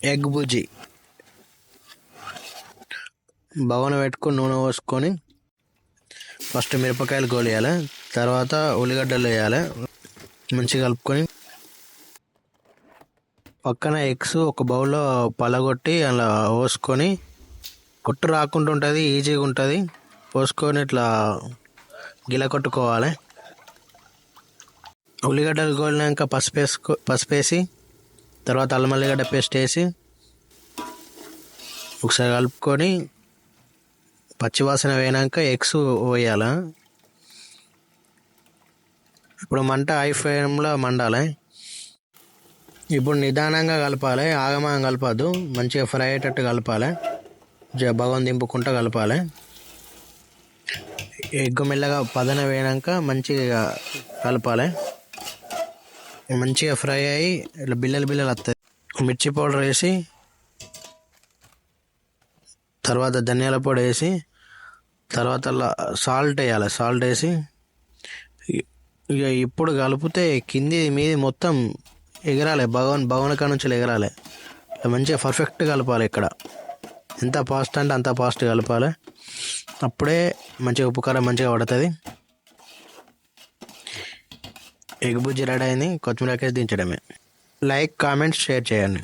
Egg బుజ్జి. బగోన పెట్టుకొని నూనె పోసుకొని ఫస్ట్ మిరపకాయలు గోలియాలి, తర్వాత ఉల్లిగడ్డలు వేయాలి, మంచిగా కలుపుకొని పక్కన ఎగ్స్ ఒక బౌల్లో పలగొట్టి అలా పోసుకొని, కొట్టు రాకుండా ఉంటుంది, ఈజీగా ఉంటుంది. పోసుకొని ఇట్లా గిల కొట్టుకోవాలి. ఉల్లిగడ్డలు గోలినాక పసుపేసి తర్వాత అల్లం ఎల్లిగడ్డ పేస్ట్ వేసి ఒకసారి కలుపుకొని పచ్చివాసన వేయనాక ఎగ్స్ వేయాలి. ఇప్పుడు మంట హై ఫ్లేమ్లో మండాలి. ఇప్పుడు నిదానంగా కలపాలి, ఆగమాగం కలపద్దు, మంచిగా ఫ్రై అయ్యేటట్టు కలపాలి, బగోన్ దింపుకుంటూ కలపాలి. ఎగ్ మెల్లగా పదన వేయనాక మంచిగా కలపాలి. మంచిగా ఫ్రై అయ్యి ఇట్లా బిల్లలు వస్తాయి. మిర్చి పౌడర్ వేసి తర్వాత ధనియాల పొడి వేసి తర్వాత అలా సాల్ట్ వేయాలి. సాల్ట్ వేసి ఇక ఇప్పుడు కలిపితే కింది మీది మొత్తం ఎగరాలి, బగోన్ కాడ నుంచి ఎగరాలి. మంచిగా పర్ఫెక్ట్ కలపాలి. ఇక్కడ ఎంత ఫాస్ట్ అంటే అంత ఫాస్ట్ కలపాలి. అప్పుడే మంచిగా ఉప్పు కారం మంచిగా పడుతుంది. ఎగ్ బుజ్జి రెడీ అయింది. కొత్తిమీర వేసి దించడమే. లైక్, కామెంట్, షేర్ చేయండి.